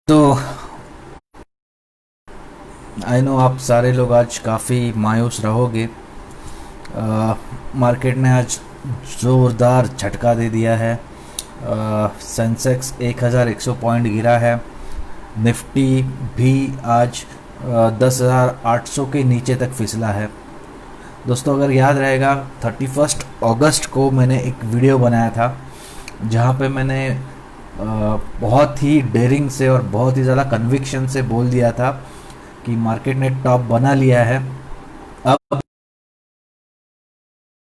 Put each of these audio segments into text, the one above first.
तो I know आप सारे लोग आज काफ़ी मायूस रहोगे। मार्केट ने आज ज़ोरदार झटका दे दिया है। सेंसेक्स 1100 पॉइंट गिरा है। निफ्टी भी आज 10,800 के नीचे तक फिसला है। दोस्तों, अगर याद रहेगा 31 अगस्त को मैंने एक वीडियो बनाया था जहाँ पे मैंने बहुत ही डेयरिंग से और बहुत ही ज़्यादा कन्विक्शन से बोल दिया था कि मार्केट ने टॉप बना लिया है। अब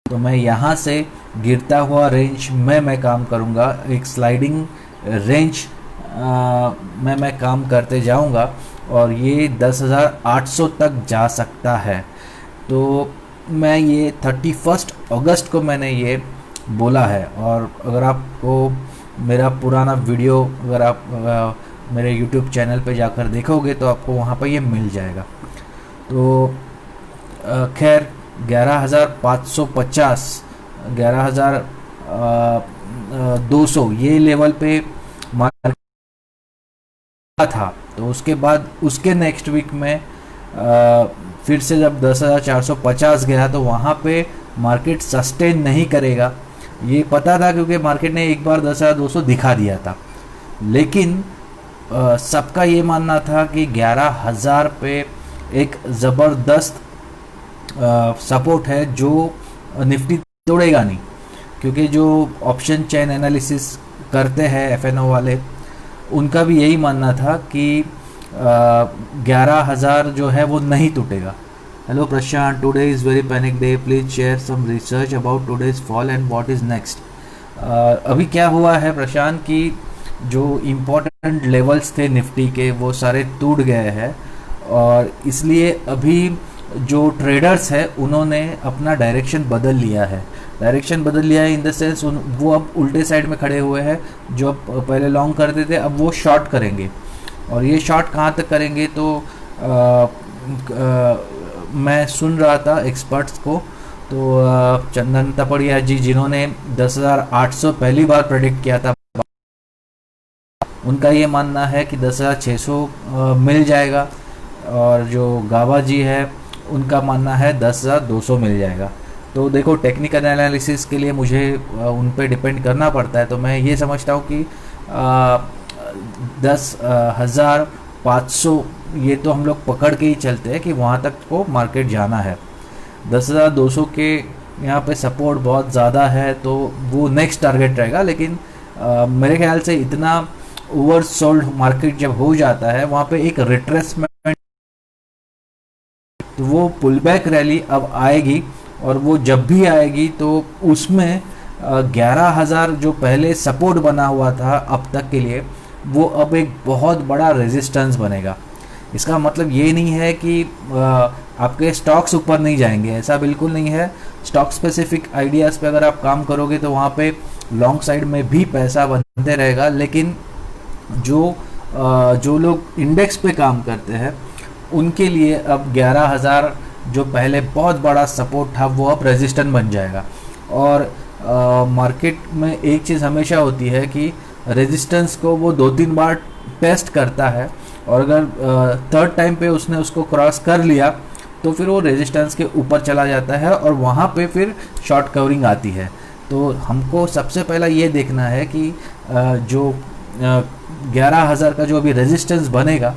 तो मैं यहाँ से गिरता हुआ रेंज में मैं काम करूँगा, एक स्लाइडिंग रेंज में मैं काम करते जाऊँगा और ये 10,800 तक जा सकता है। तो मैं ये 31 अगस्त को मैंने ये बोला है। और अगर आपको मेरा पुराना वीडियो अगर आप मेरे YouTube चैनल पे जाकर देखोगे तो आपको वहाँ पर ये मिल जाएगा। तो खैर 11,550 11,200 ये लेवल पे मार्केट था। तो उसके बाद उसके नेक्स्ट वीक में फिर से जब 10,450 गया तो वहाँ पे मार्केट सस्टेन नहीं करेगा, ये पता था, क्योंकि मार्केट ने एक बार 10,200 दिखा दिया था। लेकिन सबका ये मानना था कि 11,000 पे एक ज़बरदस्त सपोर्ट है जो निफ्टी तोड़ेगा नहीं, क्योंकि जो ऑप्शन चेन एनालिसिस करते हैं एफएनओ वाले, उनका भी यही मानना था कि 11,000 जो है वो नहीं टूटेगा। Hello Prashant, today is very panic day, please share some research about today's fall and what is next. अभी क्या हुआ है प्रशांत कि जो इम्पोर्टेंट लेवल्स थे निफ्टी के वो सारे टूट गए हैं, और इसलिए अभी जो ट्रेडर्स हैं उन्होंने अपना डायरेक्शन बदल लिया है। इन द सेंस वो अब उल्टे साइड में खड़े हुए हैं। जो अब पहले लॉन्ग करते थे अब वो शॉर्ट करेंगे, और ये शॉर्ट कहाँ तक करेंगे तो मैं सुन रहा था एक्सपर्ट्स को, तो चंदन तपड़िया जी जिन्होंने 10,800 पहली बार प्रेडिक्ट किया था, उनका ये मानना है कि 10,600 मिल जाएगा, और जो गावा जी है उनका मानना है 10,200 मिल जाएगा। तो देखो, टेक्निकल एनालिसिस के लिए मुझे उन पे डिपेंड करना पड़ता है। तो मैं ये समझता हूँ कि 10,500 ये तो हम लोग पकड़ के ही चलते हैं कि वहाँ तक को मार्केट जाना है। 10,200 के यहाँ पे सपोर्ट बहुत ज़्यादा है, तो वो नेक्स्ट टारगेट रहेगा। लेकिन मेरे ख्याल से इतना ओवर सोल्ड मार्केट जब हो जाता है वहाँ पे एक रिट्रेसमेंट, तो वो पुल बैक रैली अब आएगी, और वो जब भी आएगी तो उसमें 11,000 जो पहले सपोर्ट बना हुआ था अब तक के लिए, वो अब एक बहुत बड़ा रेजिस्टेंस बनेगा। इसका मतलब ये नहीं है कि आपके स्टॉक्स ऊपर नहीं जाएंगे, ऐसा बिल्कुल नहीं है। स्टॉक स्पेसिफिक आइडियाज़ पे अगर आप काम करोगे तो वहाँ पे लॉन्ग साइड में भी पैसा बनते रहेगा। लेकिन जो लोग इंडेक्स पे काम करते हैं उनके लिए अब 11,000 जो पहले बहुत बड़ा सपोर्ट था वो अब रेजिस्टेंस बन जाएगा। और मार्केट में एक चीज़ हमेशा होती है कि रेजिस्टेंस को वो 2-3 बार टेस्ट करता है, और अगर थर्ड टाइम पे उसने उसको क्रॉस कर लिया तो फिर वो रेजिस्टेंस के ऊपर चला जाता है, और वहाँ पे फिर शॉर्ट कवरिंग आती है। तो हमको सबसे पहला ये देखना है कि जो 11,000 का जो अभी रेजिस्टेंस बनेगा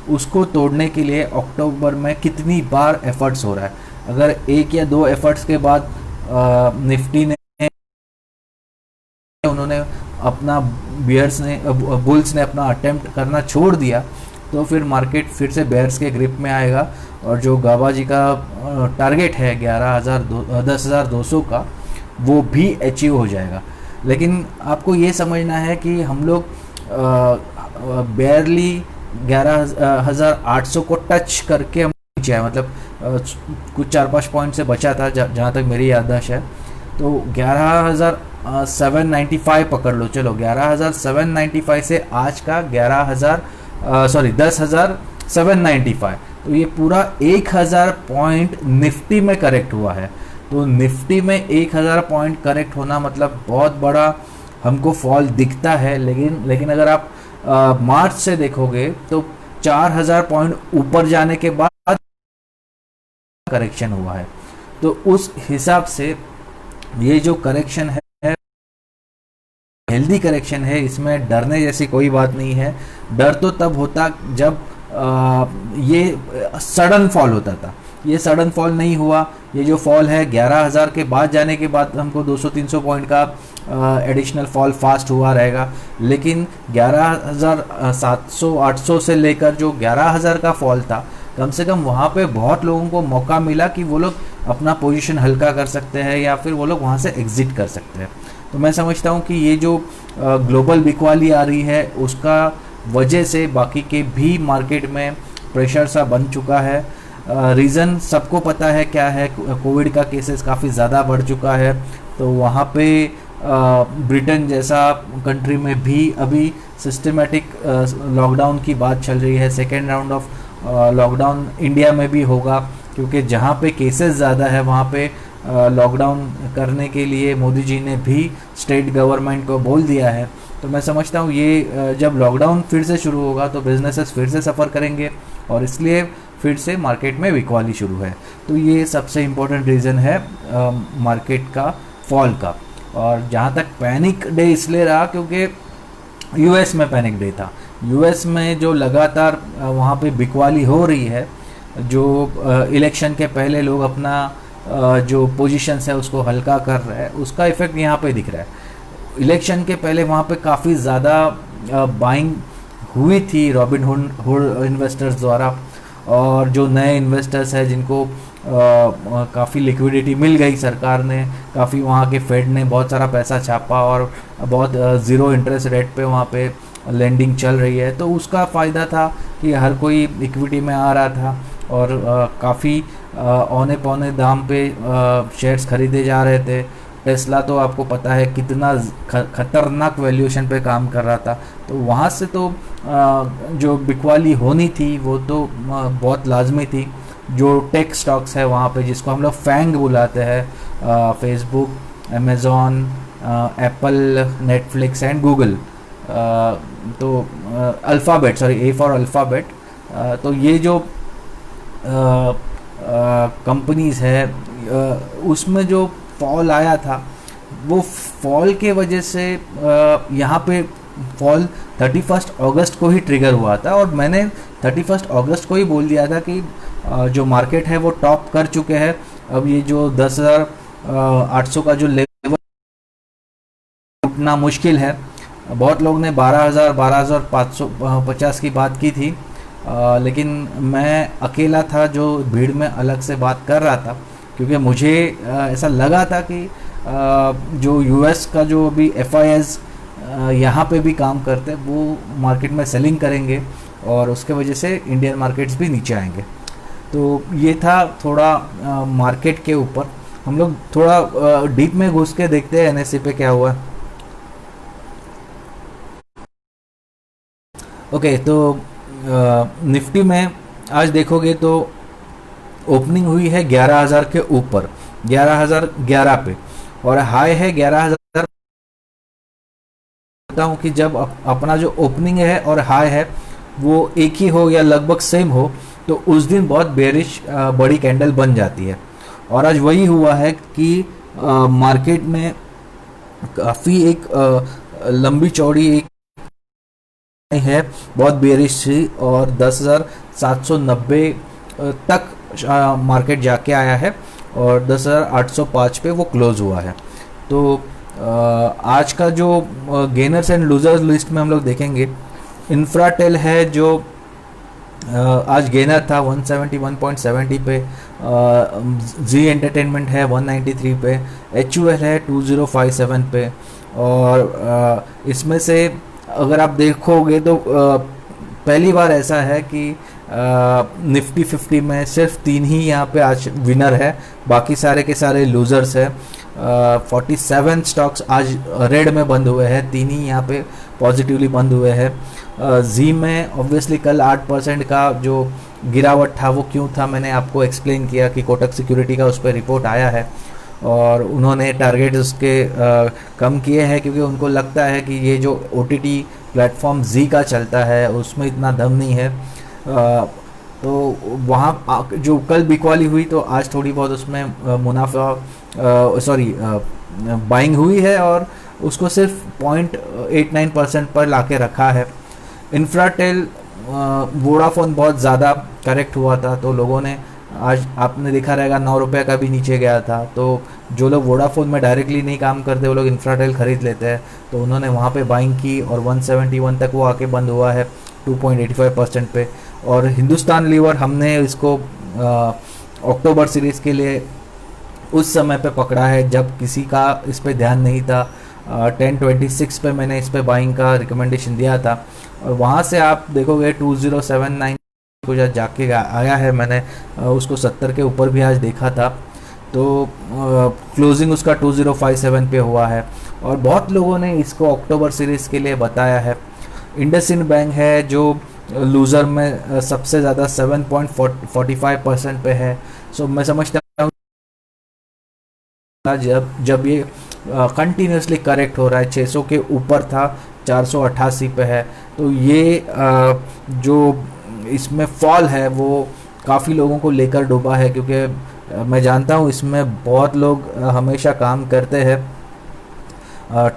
उसको तोड़ने के लिए अक्टूबर में कितनी बार एफर्ट्स हो रहा है। अगर 1 या 2 एफर्ट्स के बाद निफ्टी ने उन्होंने अपना बुल्स ने अपना अटेम्प्ट करना छोड़ दिया, तो फिर मार्केट फिर से बेयर्स के ग्रिप में आएगा, और जो गाबा जी का टारगेट है 10,200 का, वो भी अचीव हो जाएगा। लेकिन आपको ये समझना है कि हम लोग बेयरली 11,800 को टच करके हम नीचे आए, मतलब कुछ 4-5 पॉइंट से बचा था जहाँ तक मेरी याददाश्त है। तो 11,795 पकड़ लो, चलो 11,795 से आज का 10,795, तो ये पूरा 1,000 पॉइंट निफ्टी में करेक्ट हुआ है। तो निफ्टी में 1,000 पॉइंट करेक्ट होना मतलब बहुत बड़ा हमको फॉल दिखता है। लेकिन अगर आप मार्च से देखोगे तो 4000 पॉइंट ऊपर जाने के बाद करेक्शन हुआ है। तो उस हिसाब से ये जो करेक्शन है हेल्दी करेक्शन है, इसमें डरने जैसी कोई बात नहीं है। डर तो तब होता जब ये सडन फॉल होता था। ये सडन फॉल नहीं हुआ। ये जो फॉल है 11,000 के बाद जाने के बाद हमको 200-300 पॉइंट का एडिशनल फॉल फास्ट हुआ रहेगा। लेकिन 11,700-800 से लेकर जो 11,000 का फॉल था, कम से कम वहाँ पे बहुत लोगों को मौका मिला कि वो लोग अपना पोजीशन हल्का कर सकते हैं या फिर वो लोग वहाँ से एग्जिट कर सकते हैं। तो मैं समझता हूँ कि ये जो ग्लोबल बिकवाली आ रही है उसका वजह से बाकी के भी मार्केट में प्रेशर सा बन चुका है। रीज़न सबको पता है क्या है, कोविड का केसेस काफ़ी ज़्यादा बढ़ चुका है। तो वहाँ पे ब्रिटेन जैसा कंट्री में भी अभी सिस्टमेटिक लॉकडाउन की बात चल रही है। Second round of lockdown India में भी होगा, क्योंकि जहाँ पे केसेस ज़्यादा है वहाँ पे लॉकडाउन करने के लिए मोदी जी ने भी स्टेट गवर्नमेंट को बोल दिया है। तो मैं समझता हूँ ये जब लॉकडाउन फिर से शुरू होगा तो बिजनेसेस फिर से सफ़र करेंगे और इसलिए फिर से मार्केट में बिकवाली शुरू है। तो ये सबसे इम्पोर्टेंट रीज़न है मार्केट का फॉल का। और जहाँ तक पैनिक डे इसलिए रहा क्योंकि यूएस में पैनिक डे था। यूएस में जो लगातार वहाँ पे बिकवाली हो रही है, जो इलेक्शन के पहले लोग अपना जो पोजीशंस है उसको हल्का कर रहे हैं, उसका इफेक्ट यहाँ पे दिख रहा है। इलेक्शन के पहले वहाँ पे काफ़ी ज़्यादा बाइंग हुई थी रॉबिनहुड इन्वेस्टर्स द्वारा, और जो नए इन्वेस्टर्स हैं जिनको काफ़ी लिक्विडिटी मिल गई, सरकार ने काफ़ी, वहाँ के फेड ने बहुत सारा पैसा छापा और बहुत ज़ीरो इंटरेस्ट रेट पे वहाँ पे लेंडिंग चल रही है। तो उसका फ़ायदा था कि हर कोई इक्विटी में आ रहा था और काफ़ी औने पौने दाम पे शेयर्स खरीदे जा रहे थे। टेस्ला तो आपको पता है कितना खतरनाक वैल्यूएशन पे काम कर रहा था। तो वहाँ से तो जो बिकवाली होनी थी वो तो बहुत लाजमी थी। जो टेक स्टॉक्स है वहाँ पे, जिसको हम लोग फैंग बुलाते हैं, Facebook, Amazon, Apple, Netflix and Google, तो Alphabet, sorry A for Alphabet, तो ये जो कंपनीज़ है उसमें जो फॉल आया था वो फॉल के वजह से यहाँ पे फॉल 31 अगस्त को ही ट्रिगर हुआ था। और मैंने 31 अगस्त को ही बोल दिया था कि जो मार्केट है वो टॉप कर चुके हैं। अब ये जो 10,800 का जो लेवल उठना मुश्किल है। बहुत लोग ने 12,000 12,550 की बात की थी, लेकिन मैं अकेला था जो भीड़ में अलग से बात कर रहा था, क्योंकि मुझे ऐसा लगा था कि जो यूएस का जो अभी FIS यहाँ पे भी काम करते हैं वो मार्केट में सेलिंग करेंगे और उसके वजह से इंडियन मार्केट्स भी नीचे आएंगे। तो ये था थोड़ा मार्केट के ऊपर। हम लोग थोड़ा डीप में घुस के देखते हैं NSE पे क्या हुआ। ओके, तो निफ्टी में आज देखोगे तो ओपनिंग हुई है 11,000 के ऊपर, 11,011 पे, और हाई है 11,000। बताता हूँ कि जब अपना जो ओपनिंग है और हाई है वो एक ही हो या लगभग सेम हो तो उस दिन बहुत बेरिश बड़ी कैंडल बन जाती है। और आज वही हुआ है कि मार्केट में काफ़ी एक लंबी चौड़ी एक है, बहुत बेरिश थी और 10,790 तक मार्केट जाके आया है और 10,805 पे वो क्लोज हुआ है। तो आज का जो गेनर्स एंड लूजर्स लिस्ट में हम लोग देखेंगे, इंफ्राटेल है जो आज गेनर था 171.70 पे, जी एंटरटेनमेंट है 193 पे, HUL है 2057 पे। और इसमें से अगर आप देखोगे तो पहली बार ऐसा है कि निफ्टी 50 में सिर्फ 3 ही यहाँ पे आज विनर है, बाकी सारे के सारे लूजर्स है। 47 स्टॉक्स आज रेड में बंद हुए हैं, 3 ही यहाँ पे पॉजिटिवली बंद हुए हैं। जी में ऑब्वियसली कल 8% का जो गिरावट था वो क्यों था मैंने आपको एक्सप्लेन किया कि कोटक सिक्योरिटी का उस पर रिपोर्ट आया है और उन्होंने टारगेट उसके कम किए हैं, क्योंकि उनको लगता है कि ये जो OTT प्लेटफॉर्म जी का चलता है उसमें इतना दम नहीं है। तो वहाँ जो कल बिकवाली हुई तो आज थोड़ी बहुत उसमें मुनाफा सॉरी बाइंग हुई है, और उसको सिर्फ 0.89% पर लाके रखा है। इंफ्राटेल वोडाफोन बहुत ज़्यादा करेक्ट हुआ था, तो लोगों ने आज आपने देखा रहेगा 9 रुपये का भी नीचे गया था। तो जो लोग वोडाफोन में डायरेक्टली नहीं काम करते वो लोग इंफ्राटेल खरीद लेते हैं, तो उन्होंने वहाँ पे बाइंग की और 171 तक वो आके बंद हुआ है 2.85% पे। और हिंदुस्तान लीवर हमने इसको अक्टूबर सीरीज़ के लिए उस समय पे पकड़ा है जब किसी का इस पे ध्यान नहीं था। 1026 पे मैंने इस पे बाइंग का रिकमेंडेशन दिया था, और वहाँ से आप देखोगे 2079 को जब जाके आया है। मैंने उसको 70 के ऊपर भी आज देखा था, तो क्लोजिंग उसका 2057 पे हुआ है। और बहुत लोगों ने इसको अक्टूबर सीरीज़ के लिए बताया है। इंडसइंड बैंक है जो लूज़र में सबसे ज़्यादा 7.45% पे है। सो मैं समझता हूँ जब ये कंटिन्यूसली करेक्ट हो रहा है, 600 के ऊपर था, 488 पे है, तो ये जो इसमें फॉल है वो काफ़ी लोगों को लेकर डूबा है, क्योंकि मैं जानता हूँ इसमें बहुत लोग हमेशा काम करते हैं।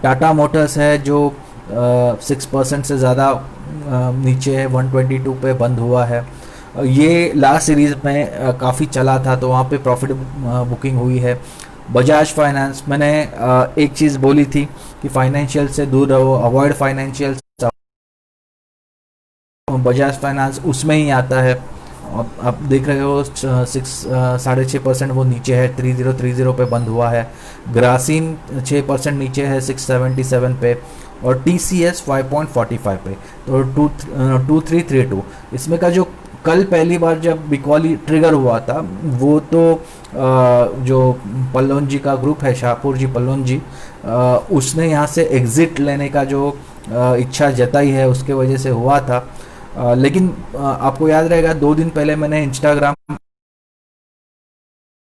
टाटा मोटर्स है जो 6% से ज़्यादा नीचे है, 122 पे बंद हुआ है। ये लास्ट सीरीज़ में काफ़ी चला था, तो वहाँ पे प्रॉफिट बुकिंग हुई है। बजाज फाइनेंस, मैंने एक चीज़ बोली थी कि फाइनेंशियल से दूर रहो, अवॉइड फाइनेंशियल। बजाज फाइनेंस उसमें ही आता है। आप देख रहे हो 6.5% वो नीचे है, 3030 पे बंद हुआ है। ग्रासीन 6% नीचे है 677 पे, और TCS 5.45 पे, तो 2332। इसमें का जो कल पहली बार जब बिकवाली ट्रिगर हुआ था वो तो जो पल्लोन जी का ग्रुप है, शाहपुर जी पल्लोन जी, उसने यहाँ से एग्जिट लेने का जो इच्छा जताई है उसके वजह से हुआ था। लेकिन आपको याद रहेगा 2 दिन पहले मैंने इंस्टाग्राम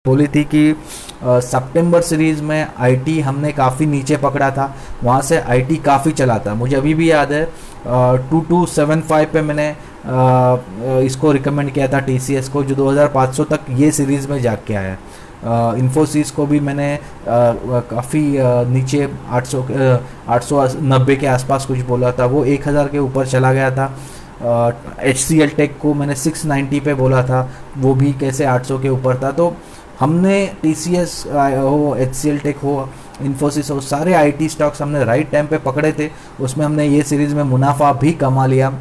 बोली थी कि सितंबर सीरीज में आईटी हमने काफ़ी नीचे पकड़ा था, वहाँ से आईटी काफ़ी चला था। मुझे अभी भी याद है 2275 पे मैंने इसको रिकमेंड किया था TCS को, जो 2500 तक ये सीरीज़ में जाग के आया है। इन्फोसिस को भी मैंने काफ़ी नीचे 890 के आसपास कुछ बोला था, वो 1000 के ऊपर चला गया था। HCL टेक को मैंने 690 पे बोला था, वो भी कैसे 800 के ऊपर था। तो हमने TCS हो, HCL टेक हो, इन्फोसिस हो, सारे आईटी स्टॉक्स हमने राइट टाइम पे पकड़े थे। उसमें हमने ये सीरीज़ में मुनाफा भी कमा लिया।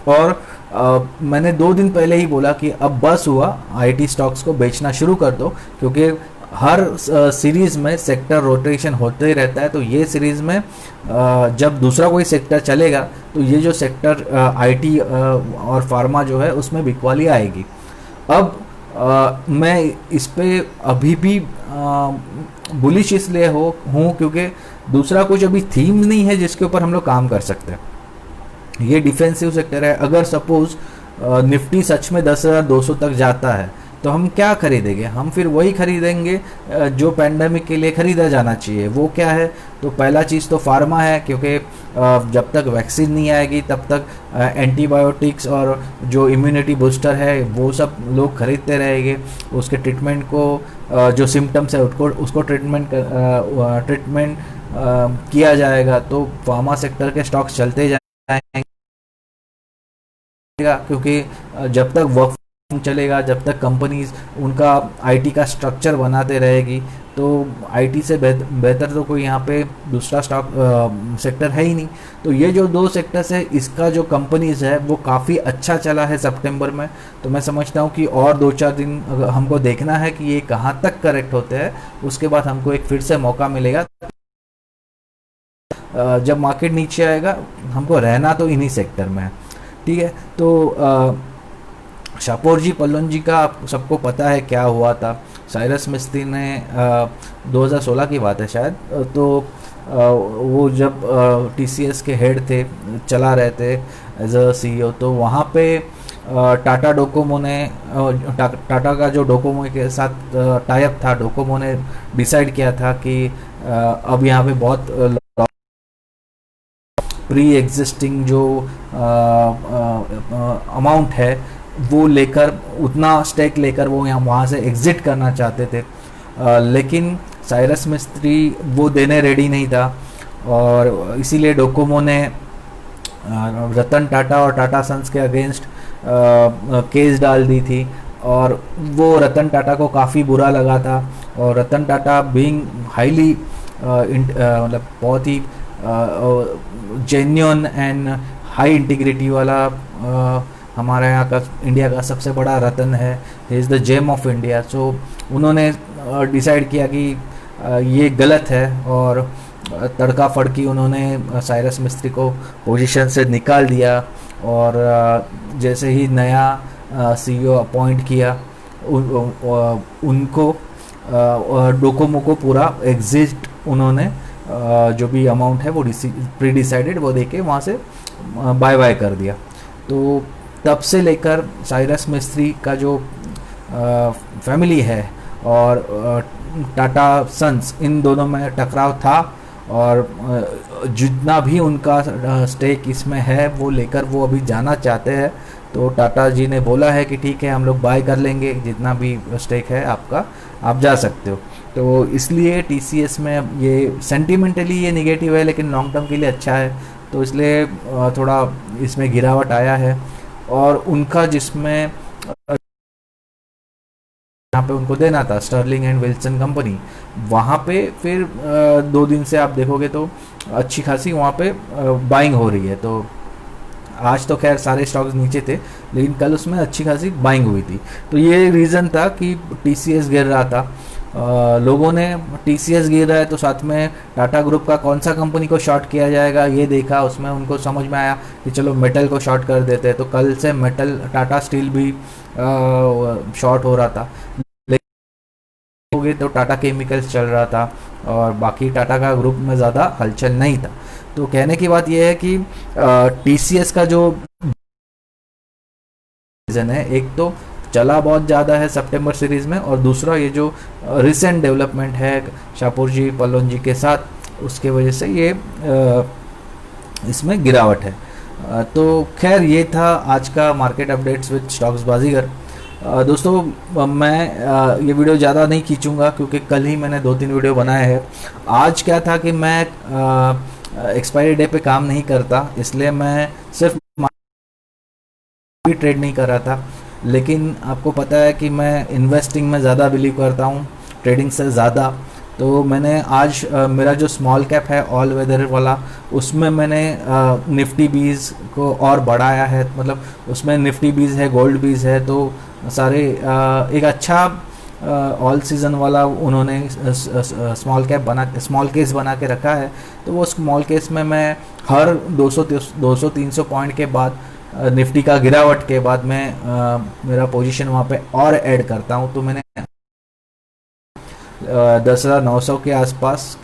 और मैंने 2 दिन पहले ही बोला कि अब बस हुआ, आईटी स्टॉक्स को बेचना शुरू कर दो, क्योंकि हर सीरीज़ में सेक्टर रोटेशन होते ही रहता है। तो ये सीरीज़ में जब दूसरा कोई सेक्टर चलेगा तो ये जो सेक्टर आईटी और फार्मा जो है उसमें बिकवाली आएगी। अब मैं इस पे अभी भी बुलिश इसलिए हूँ क्योंकि दूसरा कुछ अभी थीम नहीं है जिसके ऊपर हम लोग काम कर सकते हैं। ये डिफेंसिव सेक्टर है। अगर सपोज निफ्टी सच में 10,200 तक जाता है तो हम क्या खरीदेंगे? हम फिर वही खरीदेंगे जो पैंडेमिक के लिए खरीदा जाना चाहिए। वो क्या है? तो पहला चीज़ तो फार्मा है, क्योंकि जब तक वैक्सीन नहीं आएगी तब तक एंटीबायोटिक्स और जो इम्यूनिटी बूस्टर है वो सब लोग खरीदते रहेंगे। उसके ट्रीटमेंट को जो सिम्टम्स है उसको ट्रीटमेंट किया जाएगा, तो फार्मा सेक्टर के स्टॉक्स चलते जाएंगे, क्योंकि जब तक वर्क चलेगा, जब तक कंपनीज उनका आईटी का स्ट्रक्चर बनाते रहेगी, तो आईटी से बेहतर तो कोई यहाँ पे दूसरा स्टॉक सेक्टर है ही नहीं। तो ये जो 2 सेक्टर्स है, इसका जो कंपनीज है वो काफ़ी अच्छा चला है सितंबर में। तो मैं समझता हूँ कि और 2-4 दिन हमको देखना है कि ये कहाँ तक करेक्ट होते हैं, उसके बाद हमको एक फिर से मौका मिलेगा। जब मार्केट नीचे आएगा हमको रहना तो इन्हीं सेक्टर में है, ठीक है। तो शाहपुर जी पल्लोन जी का आप सबको पता है क्या हुआ था। साइरस मिस्त्री ने 2016 की बात है शायद, तो वो जब टीसीएस के हेड थे, चला रहे थे एज अ सीईओ, तो वहाँ पे टाटा डोकोमो ने टाटा का जो डोकोमो के साथ टाई अप था, डोकोमो ने डिसाइड किया था कि अब यहाँ पे बहुत प्री एग्जिस्टिंग जो अमाउंट है वो लेकर, उतना स्टेक लेकर वो यहाँ वहाँ से एग्जिट करना चाहते थे, लेकिन साइरस मिस्त्री वो देने रेडी नहीं था, और इसीलिए डोकोमो ने रतन टाटा और टाटा सन्स के अगेंस्ट केस डाल दी थी, और वो रतन टाटा को काफ़ी बुरा लगा था। और रतन टाटा बीइंग हाईली मतलब बहुत ही जेन्युइन एंड हाई इंटीग्रिटी वाला हमारे यहाँ का इंडिया का सबसे बड़ा रतन है, he is the gem of India. So उन्होंने डिसाइड किया कि ये गलत है, और तड़का फड़की उन्होंने साइरस मिस्त्री को पोजीशन से निकाल दिया, और जैसे ही नया सीईओ अपॉइंट किया उनको डोकोमो को पूरा एग्जिट उन्होंने जो भी अमाउंट है वो प्री डिसाइडेड वो देके वहाँ से बाय बाय कर दिया। तो तब से लेकर साइरस मिस्त्री का जो फैमिली है और टाटा सन्स, इन दोनों में टकराव था, और जितना भी उनका स्टेक इसमें है वो लेकर वो अभी जाना चाहते हैं। तो टाटा जी ने बोला है कि ठीक है, हम लोग बाय कर लेंगे, जितना भी स्टेक है आपका, आप जा सकते हो। तो इसलिए टीसीएस में ये सेंटिमेंटली ये निगेटिव है, लेकिन लॉन्ग टर्म के लिए अच्छा है, तो इसलिए थोड़ा इसमें गिरावट आया है। और उनका जिसमें यहाँ पे उनको देना था स्टर्लिंग एंड विल्सन कंपनी, वहाँ पे फिर 2 दिन से आप देखोगे तो अच्छी खासी वहाँ पे बाइंग हो रही है। तो आज तो खैर सारे स्टॉक्स नीचे थे, लेकिन कल उसमें अच्छी खासी बाइंग हुई थी। तो ये रीज़न था कि टीसीएस गिर रहा था, लोगों ने टीसीएस गिर रहा है तो साथ में टाटा ग्रुप का कौन सा कंपनी को शॉर्ट किया जाएगा ये देखा, उसमें उनको समझ में आया कि चलो मेटल को शॉर्ट कर देते हैं। तो कल से मेटल, टाटा स्टील भी शॉर्ट हो रहा था, तो टाटा केमिकल्स चल रहा था, और बाकी टाटा का ग्रुप में ज़्यादा हलचल नहीं था। तो कहने की बात यह है कि टीसीएस का जो रीज़न है, एक तो चला बहुत ज़्यादा है सितंबर सीरीज़ में, और दूसरा ये जो रिसेंट डेवलपमेंट है शाहपुर जी पल्लोन जी के साथ, उसके वजह से ये इसमें गिरावट है। तो खैर ये था आज का मार्केट अपडेट्स विद स्टॉक्स बाजीगर। दोस्तों मैं ये वीडियो ज़्यादा नहीं खींचूंगा क्योंकि कल ही मैंने 2-3 वीडियो बनाए हैं। आज क्या था कि मैं एक्सपायरी डे पे काम नहीं करता, इसलिए मैं सिर्फ भी ट्रेड नहीं कर रहा था, लेकिन आपको पता है कि मैं इन्वेस्टिंग में ज़्यादा बिलीव करता हूँ ट्रेडिंग से ज़्यादा। तो मैंने आज मेरा जो स्मॉल कैप है ऑल वेदर वाला, उसमें मैंने निफ्टी बीज को और बढ़ाया है, मतलब उसमें निफ्टी बीज है, गोल्ड बीज है, तो सारे एक अच्छा ऑल सीज़न वाला उन्होंने स्मॉल केस बना के रखा है। तो वो स्मॉल केस में मैं हर 200-300 पॉइंट के बाद निफ्टी का गिरावट के बाद मैं मेरा पोजीशन वहाँ पे और ऐड करता हूँ। तो मैंने 10,900 के आसपास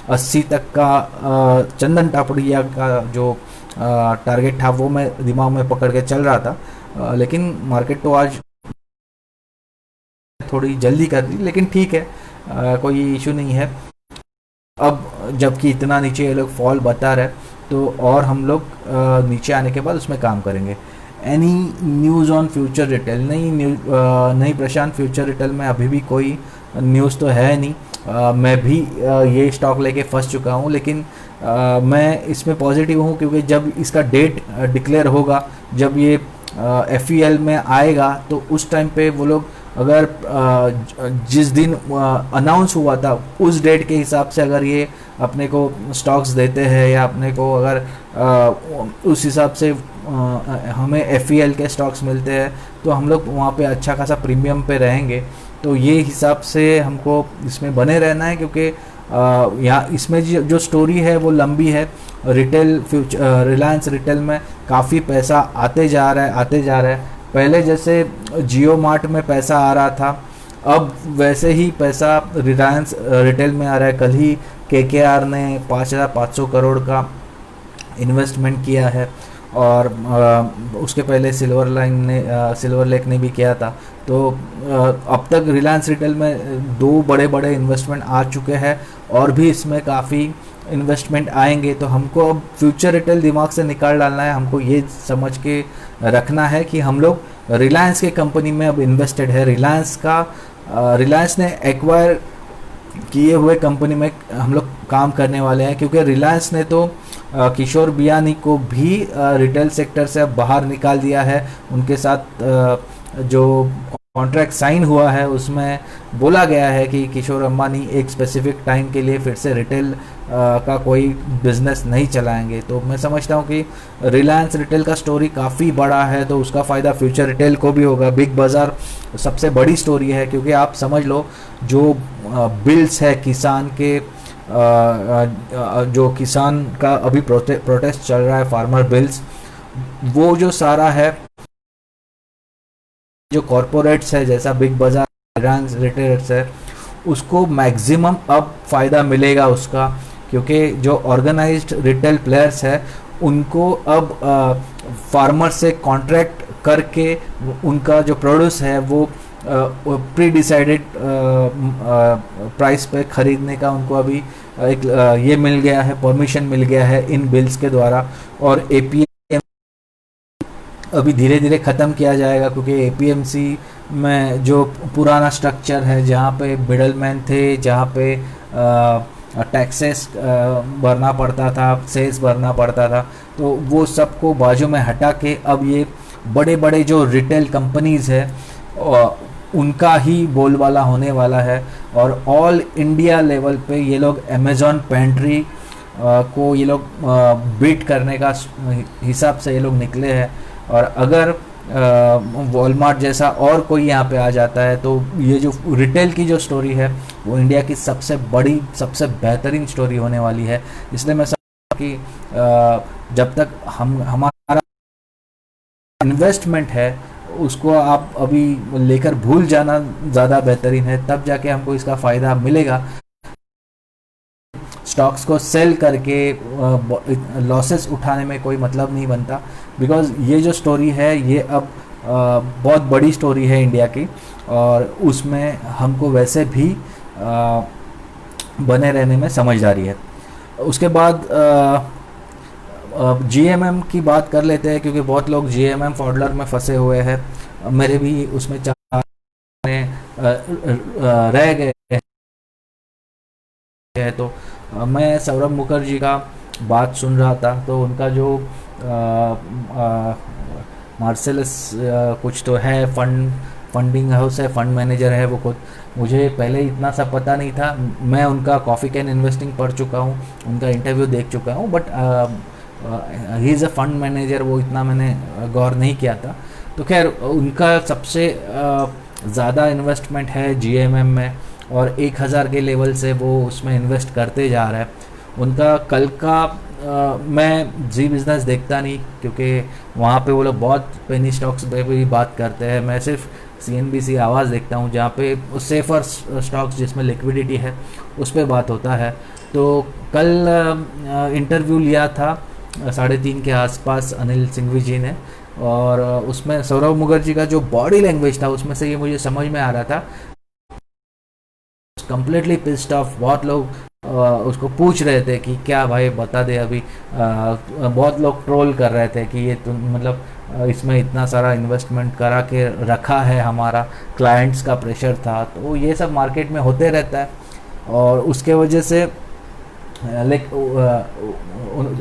80 तक का चंदन टापड़िया का जो टारगेट था वो मैं दिमाग में पकड़ के चल रहा था, लेकिन मार्केट तो आज थोड़ी जल्दी कर दी, लेकिन ठीक है, कोई इशू नहीं है। अब जबकि इतना नीचे ये लोग फॉल बता रहे, तो और हम लोग नीचे आने के बाद उसमें काम करेंगे। Any news on future retail? नहीं प्रशांत, फ्यूचर रिटेल में अभी भी कोई न्यूज़ तो है नहीं। मैं भी ये स्टॉक लेके फंस चुका हूँ, लेकिन मैं इसमें पॉजिटिव हूँ क्योंकि जब इसका डेट डिक्लेयर होगा, जब ये FEL में आएगा, तो उस टाइम पे वो लोग अगर जिस दिन अनाउंस हुआ था उस डेट के हिसाब से अगर ये अपने को स्टॉक्स देते हैं, या अपने को अगर उस हिसाब से हमें FEL के स्टॉक्स मिलते हैं, तो हम लोग वहाँ पे अच्छा खासा प्रीमियम पे रहेंगे। तो ये हिसाब से हमको इसमें बने रहना है, क्योंकि यहाँ इसमें जो स्टोरी है वो लंबी है। रिटेल रिलायंस रिटेल में काफ़ी पैसा आते जा रहा है। पहले जैसे जियो मार्ट में पैसा आ रहा था, अब वैसे ही पैसा रिलायंस रिटेल में आ रहा है। कल ही केकेआर ने 5,500 करोड़ का इन्वेस्टमेंट किया है, और उसके पहले सिल्वर लेक ने भी किया था। तो अब तक रिलायंस रिटेल में दो बड़े बड़े इन्वेस्टमेंट आ चुके हैं, और भी इसमें काफ़ी इन्वेस्टमेंट आएंगे। तो हमको अब फ्यूचर रिटेल दिमाग से निकाल डालना है। हमको ये समझ के रखना है कि हम लोग रिलायंस के कंपनी में अब इन्वेस्टेड है। रिलायंस ने एक्वायर किए हुए कंपनी में हम लोग काम करने वाले हैं, क्योंकि रिलायंस ने तो किशोर बियानी को भी रिटेल सेक्टर से अब बाहर निकाल दिया है। उनके साथ जो कॉन्ट्रैक्ट साइन हुआ है उसमें बोला गया है कि किशोर अंबानी एक स्पेसिफिक टाइम के लिए फिर से रिटेल का कोई बिजनेस नहीं चलाएंगे। तो मैं समझता हूँ कि रिलायंस रिटेल का स्टोरी काफ़ी बड़ा है, तो उसका फ़ायदा फ्यूचर रिटेल को भी होगा। बिग बाज़ार सबसे बड़ी स्टोरी है, क्योंकि आप समझ लो जो बिल्स है किसान के, जो किसान का अभी प्रोटेस्ट चल रहा है, फार्मर बिल्स, वो जो सारा है, जो कॉरपोरेट्स है जैसा बिग बाजार, रिलायंस रिटेलर्स है, उसको मैक्सिमम अब फ़ायदा मिलेगा उसका, क्योंकि जो ऑर्गेनाइज्ड रिटेल प्लेयर्स है उनको अब फार्मर से कॉन्ट्रैक्ट करके उनका जो प्रोड्यूस है वो प्री डिसाइडेड प्राइस पे खरीदने का उनको अभी एक ये मिल गया है, परमिशन मिल गया है इन बिल्स के द्वारा। और एपीएम अभी धीरे धीरे ख़त्म किया जाएगा, क्योंकि एपीएमसी में जो पुराना स्ट्रक्चर है जहाँ पे मिडलमैन थे, जहाँ पे टैक्सेस भरना पड़ता था, सेस भरना पड़ता था, तो वो सबको बाजू में हटा के अब ये बड़े बड़े जो रिटेल कंपनीज़ है उनका ही बोलबाला होने वाला है। और ऑल इंडिया लेवल पे ये लोग अमेज़ॉन पेंट्री को ये लोग बीट करने का हिसाब से ये लोग निकले हैं। और अगर वॉलमार्ट जैसा और कोई यहाँ पे आ जाता है तो ये जो रिटेल की जो स्टोरी है वो इंडिया की सबसे बड़ी, सबसे बेहतरीन स्टोरी होने वाली है। इसलिए मैं समझता हूँ कि जब तक हमारा इन्वेस्टमेंट है उसको आप अभी लेकर भूल जाना ज़्यादा बेहतरीन है, तब जाके हमको इसका फ़ायदा मिलेगा। स्टॉक्स को सेल करके लॉसेस उठाने में कोई मतलब नहीं बनता, बिकॉज ये जो स्टोरी है ये अब बहुत बड़ी स्टोरी है इंडिया की, और उसमें हमको वैसे भी बने रहने में समझदारी है। उसके बाद जीएमएम की बात कर लेते हैं, क्योंकि बहुत लोग जीएमएम फॉडलर में फंसे हुए हैं। मेरे भी उसमें रह गए हैं। तो मैं सौरभ मुखर्जी का बात सुन रहा था, तो उनका जो मार्सेलस कुछ तो है, फंडिंग हाउस है, फंड मैनेजर है वो खुद, मुझे पहले इतना सब पता नहीं था। मैं उनका कॉफ़ी कैन इन्वेस्टिंग पढ़ चुका हूँ, उनका इंटरव्यू देख चुका हूँ, but he is a fund manager, वो इतना मैंने गौर नहीं किया था। तो खैर उनका सबसे ज़्यादा इन्वेस्टमेंट है जीएमएम में, और 1000 के लेवल से वो उसमें इन्वेस्ट करते जा रहा है। उनका कल का मैं जी बिज़नेस देखता नहीं, क्योंकि वहाँ पे वो लोग बहुत पेनी स्टॉक्स पे भी बात करते हैं। मैं सिर्फ CNBC आवाज़ देखता हूँ, जहाँ पे सेफर स्टॉक्स जिसमें लिक्विडिटी है उस पर बात होता है। तो कल इंटरव्यू लिया था 3:30 के आसपास अनिल सिंघवी जी ने, और उसमें सौरभ मुखर्जी का जो बॉडी लैंग्वेज था उसमें से ये मुझे समझ में आ रहा था, कम्प्लीटली पिस्ड ऑफ। बहुत लोग उसको पूछ रहे थे कि क्या भाई बता दे अभी, बहुत लोग ट्रोल कर रहे थे कि ये तुम मतलब इसमें इतना सारा इन्वेस्टमेंट करा के रखा है, हमारा क्लाइंट्स का प्रेशर था। तो ये सब मार्केट में होते रहता है, और उसके वजह से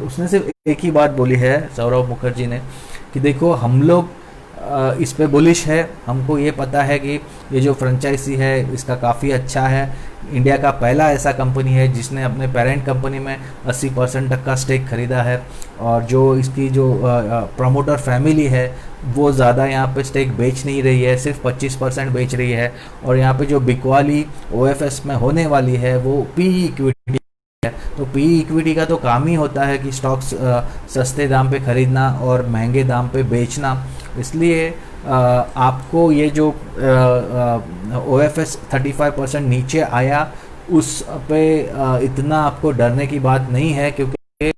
उसने सिर्फ एक ही बात बोली है सौरभ मुखर्जी ने कि देखो हम लोग इस पे बुलिश है, हमको ये पता है कि ये जो फ्रेंचाइजी है इसका काफ़ी अच्छा है। इंडिया का पहला ऐसा कंपनी है जिसने अपने पेरेंट कंपनी में 80% तक का स्टेक खरीदा है, और जो इसकी जो प्रमोटर फैमिली है वो ज़्यादा यहाँ पे स्टेक बेच नहीं रही है, सिर्फ 25% बेच रही है। और यहाँ पे जो बिकवाली OFS में होने वाली है वो PE इक्विटी है। तो PE इक्विटी का तो काम ही होता है कि स्टॉक्स सस्ते दाम पे खरीदना और महंगे दाम पे बेचना। इसलिए आपको ये जो OFS 35% नीचे आया, उस पे इतना आपको डरने की बात नहीं है, क्योंकि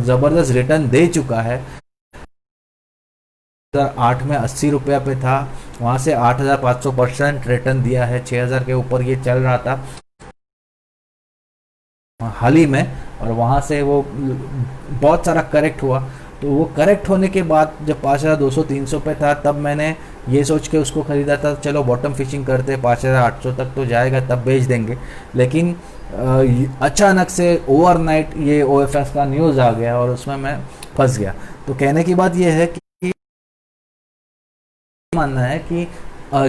ज़बरदस्त रिटर्न दे चुका है। 2008 में 80 रुपया पे था, वहाँ से 8,500% रिटर्न दिया है। 6,000 के ऊपर ये चल रहा था हाल ही में, और वहाँ से वो बहुत सारा करेक्ट हुआ। तो वो करेक्ट होने के बाद जब 5,200-300 पे था, तब मैंने ये सोच के उसको ख़रीदा था, चलो बॉटम फिशिंग करते, 5,800 तक तो जाएगा तब बेच देंगे। लेकिन अचानक से ओवरनाइट ये OFS का न्यूज़ आ गया और उसमें मैं फंस गया। तो कहने की बात यह है कि मानना है कि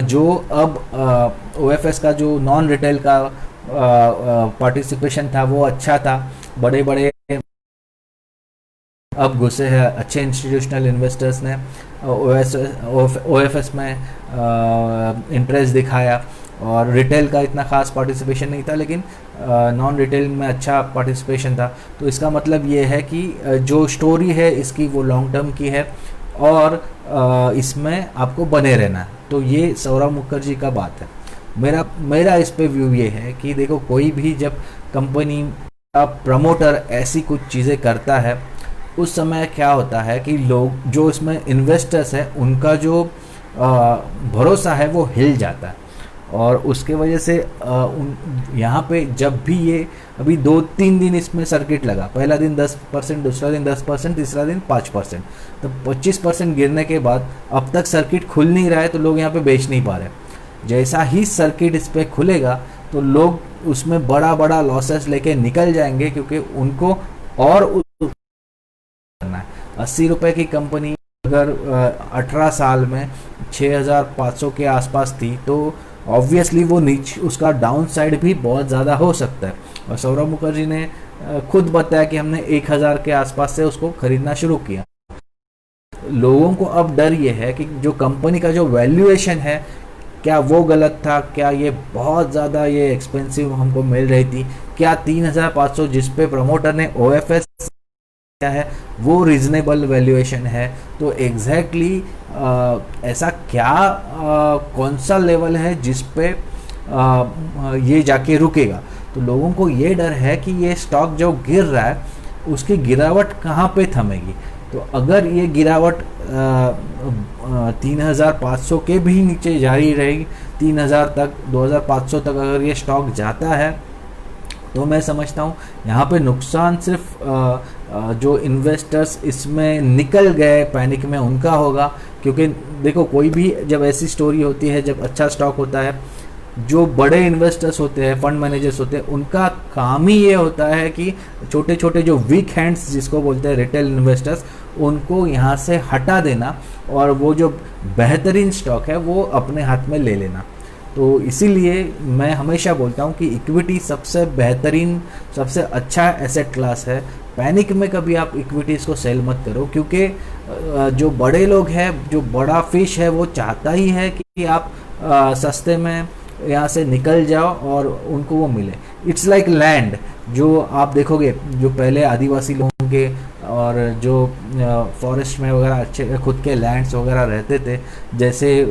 जो अब OFS का जो नॉन रिटेल का पार्टिसिपेशन था वो अच्छा था, बड़े बड़े अब घुसे हैं, अच्छे इंस्टीट्यूशनल इन्वेस्टर्स ने OFS में इंटरेस्ट दिखाया, और रिटेल का इतना खास पार्टिसिपेशन नहीं था, लेकिन नॉन रिटेल में अच्छा पार्टिसिपेशन था। तो इसका मतलब ये है कि जो स्टोरी है इसकी वो लॉन्ग टर्म की है, और इसमें आपको बने रहना है। तो ये सौरभ मुखर्जी का बात है। मेरा इस पे व्यू ये है कि देखो, कोई भी जब कंपनी का प्रमोटर ऐसी कुछ चीज़ें करता है, उस समय क्या होता है कि लोग जो इसमें इन्वेस्टर्स हैं उनका जो भरोसा है वो हिल जाता है, और उसके वजह से यहाँ पे जब भी ये अभी 2-3 दिन इसमें सर्किट लगा, पहला दिन 10%, दूसरा दिन 10%, तीसरा दिन 5%, तो 25% गिरने के बाद अब तक सर्किट खुल नहीं रहा है, तो लोग यहाँ पे बेच नहीं पा रहे। जैसा ही सर्किट इस पर खुलेगा तो लोग उसमें बड़ा बड़ा लॉसेस लेके निकल जाएंगे, क्योंकि उनको और करना है। 80 रुपए की कंपनी अगर 18 साल में 6,500 के आसपास थी, तो ऑब्वियसली वो नीचे उसका डाउन साइड भी बहुत ज़्यादा हो सकता है। और सौरभ मुखर्जी ने खुद बताया कि हमने 1,000 के आसपास से उसको खरीदना शुरू किया। लोगों को अब डर ये है कि जो कंपनी का जो वैल्यूएशन है, क्या वो गलत था, क्या ये बहुत ज़्यादा ये एक्सपेंसिव हमको मिल रही थी, क्या 3,500 जिस पे प्रमोटर ने OFS क्या है वो रीजनेबल वैल्यूएशन है। तो एग्जैक्टली ऐसा क्या कौन सा लेवल है जिस पे ये जाके रुकेगा। तो लोगों को ये डर है कि ये स्टॉक जो गिर रहा है उसकी गिरावट कहाँ पे थमेगी। तो अगर ये गिरावट 3,500 के भी नीचे जारी रहेगी, 3,000 तक, 2,500 तक अगर ये स्टॉक जाता है, तो मैं समझता हूँ यहाँ पे नुकसान सिर्फ जो इन्वेस्टर्स इसमें निकल गए पैनिक में उनका होगा। क्योंकि देखो, कोई भी जब ऐसी स्टोरी होती है, जब अच्छा स्टॉक होता है, जो बड़े इन्वेस्टर्स होते हैं, फंड मैनेजर्स होते हैं, उनका काम ही ये होता है कि छोटे छोटे जो वीक हैंड्स जिसको बोलते हैं रिटेल इन्वेस्टर्स, उनको यहाँ से हटा देना और वो जो बेहतरीन स्टॉक है वो अपने हाथ में ले लेना। तो इसीलिए मैं हमेशा बोलता हूँ कि इक्विटी सबसे बेहतरीन, सबसे अच्छा एसेट क्लास है। पैनिक में कभी आप इक्विटीज़ को सेल मत करो, क्योंकि जो बड़े लोग हैं, जो बड़ा फिश है, वो चाहता ही है कि आप सस्ते में यहाँ से निकल जाओ और उनको वो मिले। इट्स लाइक लैंड, जो आप देखोगे जो पहले आदिवासी लोगों के और जो फॉरेस्ट में वगैरह अच्छे खुद के लैंड्स वगैरह रहते थे, जैसे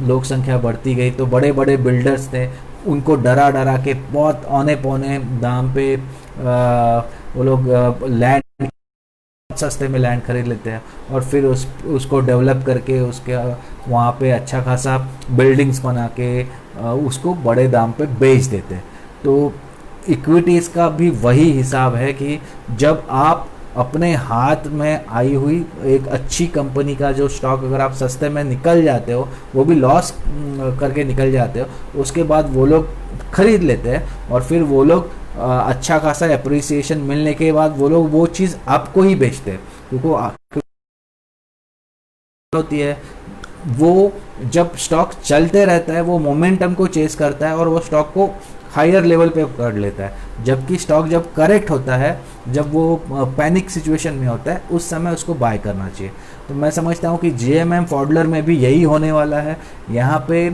लोक संख्या बढ़ती गई तो बड़े बड़े बिल्डर्स थे, उनको डरा डरा के बहुत औने पौने दाम पे वो लोग लैंड सस्ते में लैंड खरीद लेते हैं, और फिर उसको डेवलप करके उसके वहाँ पे अच्छा खासा बिल्डिंग्स बना के उसको बड़े दाम पे बेच देते हैं। तो इक्विटीज़ का भी वही हिसाब है कि जब आप अपने हाथ में आई हुई एक अच्छी कंपनी का जो स्टॉक अगर आप सस्ते में निकल जाते हो, वो भी लॉस करके निकल जाते हो, उसके बाद वो लोग खरीद लेते हैं, और फिर वो लोग अच्छा खासा एप्रिसिएशन मिलने के बाद वो लोग वो चीज़ आपको ही बेचते हैं। क्योंकि होती है वो जब स्टॉक चलते रहता है वो मोमेंटम को चेस करता है और वो स्टॉक को हायर लेवल पे कर लेता है, जबकि स्टॉक जब करेक्ट होता है, जब वो पैनिक सिचुएशन में होता है, उस समय उसको बाय करना चाहिए। तो मैं समझता हूँ कि GMM फॉडलर में भी यही होने वाला है। यहाँ पे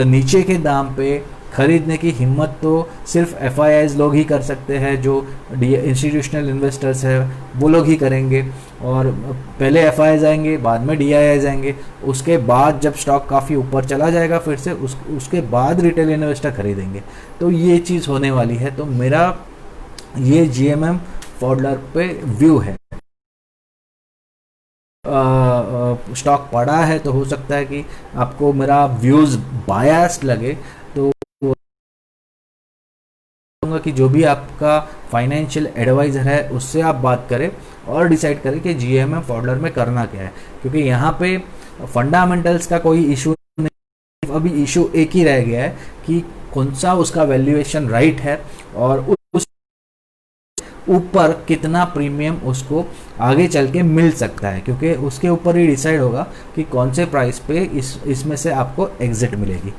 नीचे के दाम पे खरीदने की हिम्मत तो सिर्फ एफआईआईज लोग ही कर सकते हैं, जो इंस्टीट्यूशनल इन्वेस्टर्स है वो लोग ही करेंगे। और पहले एफआईआईज आएंगे, बाद में डीआईआईज आएंगे, उसके बाद जब स्टॉक काफ़ी ऊपर चला जाएगा फिर से उसके बाद रिटेल इन्वेस्टर खरीदेंगे। तो ये चीज़ होने वाली है। तो मेरा ये जीएमएम फॉडलर पे व्यू है। स्टॉक पड़ा है तो हो सकता है कि आपको मेरा व्यूज़ बायस्ड लगे, तो कि जो भी आपका फाइनेंशियल एडवाइज़र है उससे आप बात करें और डिसाइड करें कि जीएमएम फॉडलर में करना क्या है, क्योंकि यहाँ पे फंडामेंटल्स का कोई इशू नहीं, अभी इशू एक ही रह गया है कि कौन सा उसका वैल्यूएशन राइट है और उस ऊपर कितना प्रीमियम उसको आगे चल के मिल सकता है, क्योंकि उसके ऊपर ही डिसाइड होगा कि कौन से प्राइस पे इसमें से आपको एग्जिट मिलेगी।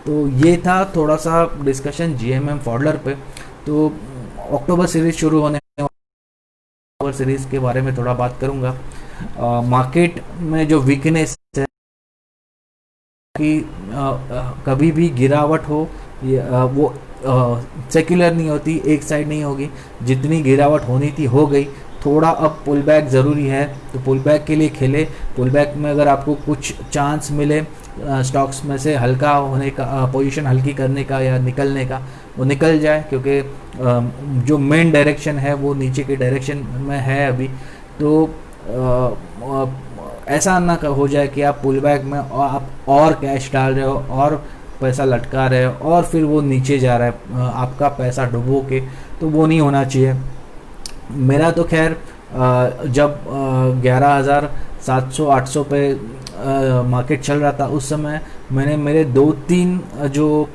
तो ये था थोड़ा सा डिस्कशन जीएमएम फॉडलर पे। तो अक्टूबर सीरीज शुरू होने, अक्टूबर सीरीज के बारे में थोड़ा बात करूँगा। मार्केट में जो वीकनेस है कि कभी भी गिरावट हो वो सेक्युलर नहीं होती, एक साइड नहीं होगी। जितनी गिरावट होनी थी हो गई, थोड़ा अब पुल बैक ज़रूरी है, तो पुल बैक के लिए खेले। पुल बैक में अगर आपको कुछ चांस मिले स्टॉक्स में से हल्का होने का, पोजीशन हल्की करने का या निकलने का, वो निकल जाए, क्योंकि जो मेन डायरेक्शन है वो नीचे की डायरेक्शन में है अभी। तो ऐसा ना हो जाए कि आप पुल बैक में आप और कैश डाल रहे हो और पैसा लटका रहे हो और फिर वो नीचे जा रहा है आपका पैसा डुबो के, तो वो नहीं होना चाहिए। मेरा तो खैर जब 11,700-800 पे मार्केट चल रहा था उस समय मैंने मेरे 2-3 जो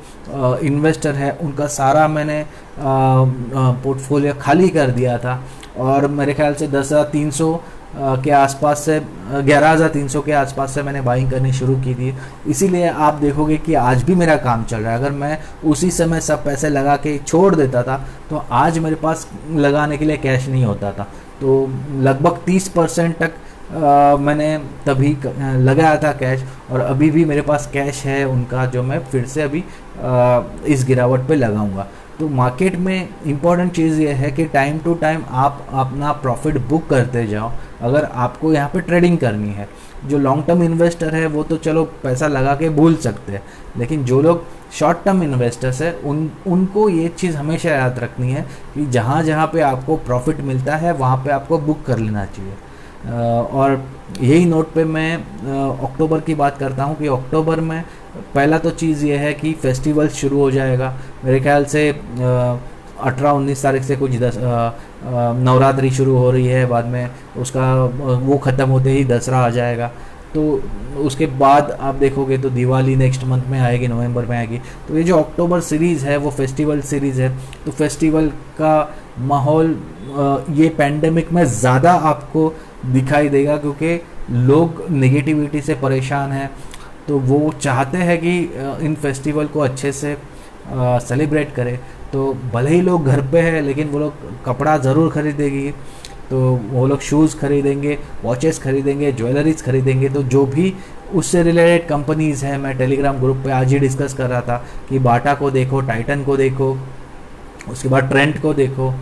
इन्वेस्टर है उनका सारा मैंने पोर्टफोलियो खाली कर दिया था, और मेरे ख्याल से 10,300 के आसपास से 11,300 के आसपास से मैंने बाइंग करनी शुरू की थी। इसीलिए आप देखोगे कि आज भी मेरा काम चल रहा है। अगर मैं उसी समय सब पैसे लगा के छोड़ देता था तो आज मेरे पास लगाने के लिए कैश नहीं होता था। तो लगभग 30% तक मैंने तभी लगाया था कैश, और अभी भी मेरे पास कैश है उनका, जो मैं फिर से अभी इस गिरावट पे लगाऊंगा। तो मार्केट में इम्पॉर्टेंट चीज़ ये है कि टाइम टू टाइम आप अपना प्रॉफिट बुक करते जाओ अगर आपको यहाँ पे ट्रेडिंग करनी है। जो लॉन्ग टर्म इन्वेस्टर है वो तो चलो पैसा लगा के भूल सकते हैं, लेकिन जो लोग शॉर्ट टर्म इन्वेस्टर्स है उनको ये चीज़ हमेशा याद रखनी है कि जहाँ जहाँ पे आपको प्रॉफिट मिलता है वहाँ पे आपको बुक कर लेना चाहिए। और यही नोट पे मैं अक्टूबर की बात करता हूँ कि अक्टूबर में पहला तो चीज़ ये है कि फेस्टिवल शुरू हो जाएगा। मेरे ख्याल से 18-19 तारीख से कुछ नवरात्रि शुरू हो रही है, बाद में उसका वो ख़त्म होते ही दसरा आ जाएगा। तो उसके बाद आप देखोगे तो दिवाली नेक्स्ट मंथ में आएगी, नवंबर में आएगी। तो ये जो अक्टूबर सीरीज़ है वो फेस्टिवल सीरीज़ है। तो फेस्टिवल का माहौल ये पैंडेमिक में ज़्यादा आपको दिखाई देगा, क्योंकि लोग नेगेटिविटी से परेशान हैं। तो वो चाहते हैं कि इन फेस्टिवल को अच्छे से सेलिब्रेट करें। तो भले ही लोग घर पे हैं लेकिन वो लोग कपड़ा ज़रूर खरीदेंगे, तो वो लोग शूज़ खरीदेंगे, वॉचेस खरीदेंगे, ज्वेलरीज खरीदेंगे। तो जो भी उससे रिलेटेड कंपनीज़ हैं, मैं टेलीग्राम ग्रुप पे आज ही डिस्कस कर रहा था कि बाटा को देखो, टाइटन को देखो, उसके बाद ट्रेंट को देखो,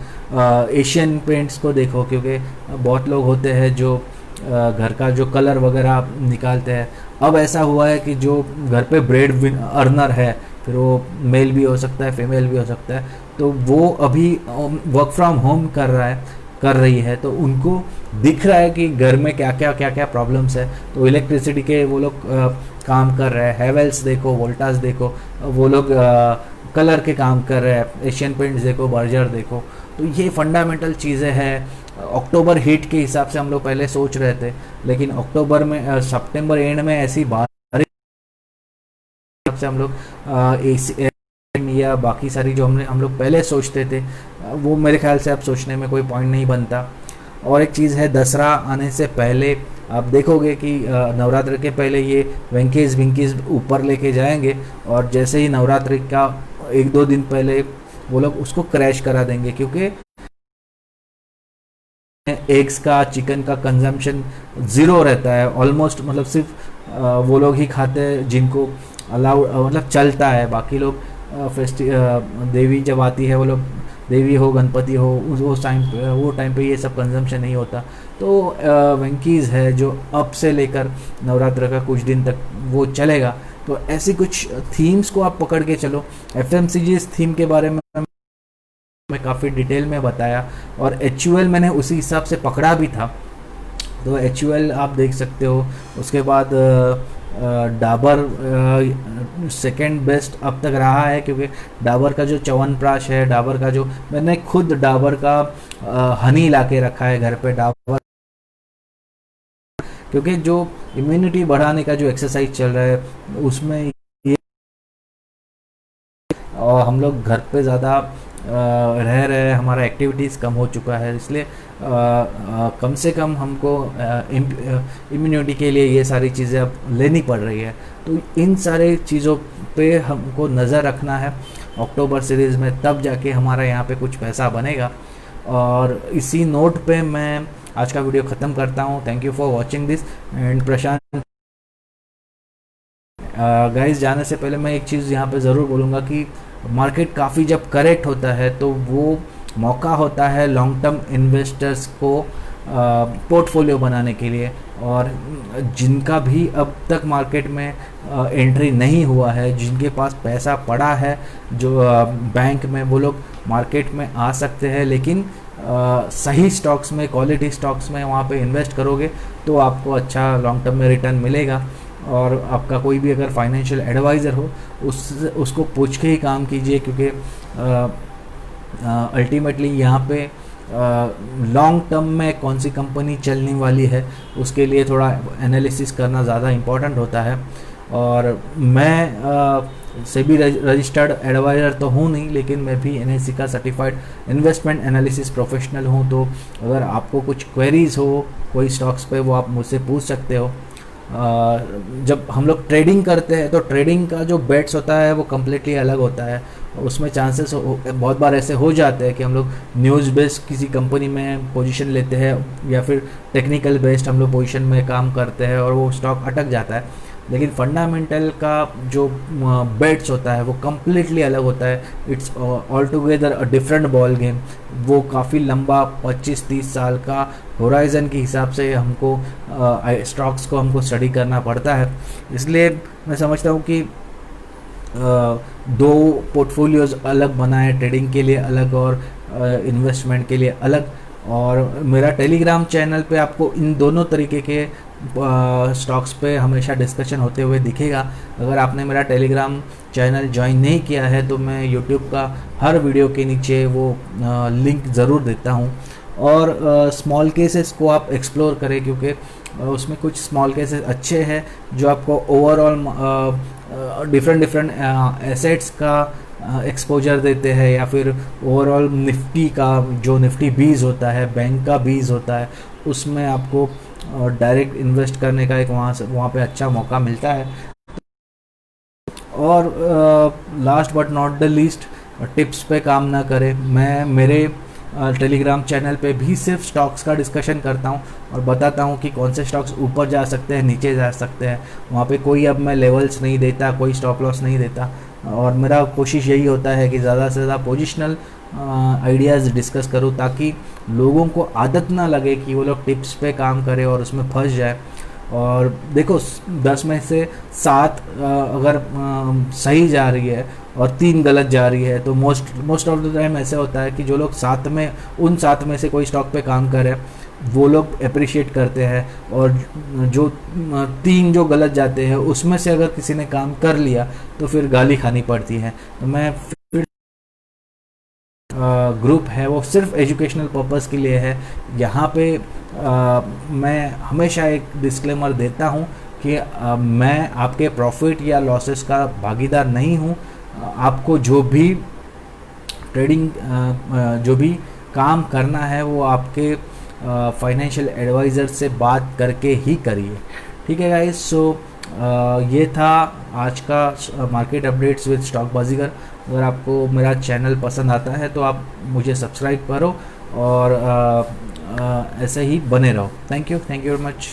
एशियन पेंट्स को देखो, क्योंकि बहुत लोग होते हैं जो घर का जो कलर वगैरह निकालते हैं। अब ऐसा हुआ है कि जो घर पे ब्रेड अर्नर है, फिर वो मेल भी हो सकता है, फीमेल भी हो सकता है, तो वो अभी वर्क फ्रॉम होम कर रही है। तो उनको दिख रहा है कि घर में क्या क्या प्रॉब्लम्स है। तो इलेक्ट्रिसिटी के वो लोग काम कर रहे हैं। हेवेल्स देखो, वोल्टास देखो, वो लोग कलर के काम कर रहे हैं। एशियन पेंट्स देखो, बर्जर देखो। तो ये फंडामेंटल चीज़ें हैं। अक्टूबर हिट के हिसाब से हम लोग पहले सोच रहे थे, लेकिन अक्टूबर में सितंबर एंड में ऐसी बारिश से हम लोग या बाकी सारी जो हम लोग पहले सोचते थे वो मेरे ख्याल से अब सोचने में कोई पॉइंट नहीं बनता। और एक चीज़ है, दसरा आने से पहले आप देखोगे कि नवरात्रि के पहले ये वेंकीज ऊपर लेके जाएंगे, और जैसे ही नवरात्रि का 1-2 दिन पहले वो लोग उसको क्रैश करा देंगे, क्योंकि एग्स का, चिकन का कंजम्पशन ज़ीरो रहता है ऑलमोस्ट। मतलब सिर्फ वो लोग ही खाते हैं जिनको अलाउ मतलब चलता है, बाकी लोग देवी जब आती है, वो लोग देवी हो गणपति हो उस टाइम पे, वो टाइम पे ये सब कंजम्पशन नहीं होता। तो वेंकीज़ है जो अब से लेकर नवरात्र का कुछ दिन तक वो चलेगा। तो ऐसी कुछ थीम्स को आप पकड़ के चलो। एफएमसीजी इस थीम के बारे में मैं काफ़ी डिटेल में बताया, और एचयूएल मैंने उसी हिसाब से पकड़ा भी था। तो एचयूएल आप देख सकते हो। उसके बाद डाबर सेकंड बेस्ट अब तक रहा है, क्योंकि डाबर का जो च्यवनप्राश है, डाबर का जो मैंने खुद डाबर का हनी ला के रखा है घर पे, डाबर, क्योंकि जो इम्यूनिटी बढ़ाने का जो एक्सरसाइज चल रहा है उसमें ये, और हम लोग घर पे ज़्यादा रह रहे हैं, हमारा एक्टिविटीज़ कम हो चुका है, इसलिए कम से कम हमको इम्यूनिटी के लिए ये सारी चीज़ें अब लेनी पड़ रही है। तो इन सारे चीज़ों पे हमको नज़र रखना है अक्टूबर सीरीज़ में, तब जाके हमारा यहाँ पे कुछ पैसा बनेगा। और इसी नोट पे मैं आज का वीडियो ख़त्म करता हूँ। Thank you for watching this. And Prashant guys, जाने से पहले मैं एक चीज़ यहाँ पे ज़रूर बोलूँगा कि मार्केट काफ़ी जब करेक्ट होता है तो वो मौका होता है लॉन्ग टर्म इन्वेस्टर्स को पोर्टफोलियो बनाने के लिए। और जिनका भी अब तक मार्केट में एंट्री नहीं हुआ है, जिनके पास पैसा पड़ा है जो बैंक में, वो लोग मार्केट में आ सकते हैं। लेकिन सही स्टॉक्स में, क्वालिटी स्टॉक्स में वहाँ पे इन्वेस्ट करोगे तो आपको अच्छा लॉन्ग टर्म में रिटर्न मिलेगा। और आपका कोई भी अगर फाइनेंशियल एडवाइज़र हो उसको पूछ के ही काम कीजिए, क्योंकि अल्टीमेटली यहाँ पे लॉन्ग टर्म में कौन सी कंपनी चलने वाली है उसके लिए थोड़ा एनालिसिस करना ज़्यादा इम्पोर्टेंट होता है। और मैं सेबी रजिस्टर्ड एडवाइज़र तो हूँ नहीं, लेकिन मैं भी एनएससी का सर्टिफाइड इन्वेस्टमेंट एनालिसिस प्रोफेशनल हूँ। तो अगर आपको कुछ क्वेरीज़ हो कोई स्टॉक्स पे, वो आप मुझसे पूछ सकते हो। जब हम लोग ट्रेडिंग करते हैं तो ट्रेडिंग का जो बेट्स होता है वो कम्प्लीटली अलग होता है। उसमें चांसेस बहुत बार ऐसे हो जाते हैं कि हम लोग न्यूज़ बेस्ड किसी कंपनी में पोजीशन लेते हैं, या फिर टेक्निकल बेस्ड हम लोग पोजीशन में काम करते हैं और वो स्टॉक अटक जाता है। लेकिन फंडामेंटल का जो बेट्स होता है वो कम्प्लीटली अलग होता है। It's all together a different ball game. वो काफ़ी लंबा 25-30 साल का होराइज़न के हिसाब से हमको स्टॉक्स को हमको स्टडी करना पड़ता है। इसलिए मैं समझता हूँ कि दो पोर्टफोलियोज़ अलग बनाए, ट्रेडिंग के लिए अलग और इन्वेस्टमेंट के लिए अलग। और मेरा टेलीग्राम चैनल पे आपको इन दोनों तरीके के स्टॉक्स पे हमेशा डिस्कशन होते हुए दिखेगा। अगर आपने मेरा टेलीग्राम चैनल ज्वाइन नहीं किया है तो मैं यूट्यूब का हर वीडियो के नीचे वो लिंक ज़रूर देता हूँ। और स्मॉल केसेस को आप एक्सप्लोर करें, क्योंकि उसमें कुछ स्मॉल केसेस अच्छे हैं जो आपको ओवरऑल डिफरेंट एसेट्स का एक्सपोजर देते हैं, या फिर ओवरऑल निफ्टी का जो निफ्टी 20 होता है, बैंक का 20 होता है, उसमें आपको डायरेक्ट इन्वेस्ट करने का एक वहाँ पे अच्छा मौका मिलता है। और last but not the least, tips पे काम ना करें। मैं मेरे टेलीग्राम चैनल पे भी सिर्फ स्टॉक्स का डिस्कशन करता हूँ और बताता हूँ कि कौन से स्टॉक्स ऊपर जा सकते हैं, नीचे जा सकते हैं। वहाँ पे कोई अब मैं लेवल्स नहीं देता, कोई स्टॉप लॉस नहीं देता। और मेरा कोशिश यही होता है कि ज़्यादा से ज़्यादा पोजिशनल आइडियाज़ डिस्कस करूँ, ताकि लोगों को आदत ना लगे कि वो लोग टिप्स पे काम करें और उसमें फंस जाए। और देखो 10 में से 7 अगर सही जा रही है और 3 गलत जा रही है, तो मोस्ट ऑफ द टाइम ऐसे होता है कि जो लोग 7 में से कोई स्टॉक पे काम करे वो लोग अप्रिशिएट करते हैं, और जो 3 जो गलत जाते हैं उसमें से अगर किसी ने काम कर लिया तो फिर गाली खानी पड़ती है। तो मैं फिर ग्रुप है वो सिर्फ एजुकेशनल पर्पस के लिए है। यहाँ पे मैं हमेशा एक डिस्क्लेमर देता हूँ कि मैं आपके प्रॉफिट या लॉसेस का भागीदार नहीं हूँ। आपको जो भी ट्रेडिंग जो भी काम करना है वो आपके फाइनेंशियल एडवाइज़र से बात करके ही करिए। ठीक है गाइस, सो ये था आज का मार्केट अपडेट्स विद स्टॉक बाजीगर। अगर आपको मेरा चैनल पसंद आता है तो आप मुझे सब्सक्राइब करो और ऐसे ही बने रहो। Thank you very much.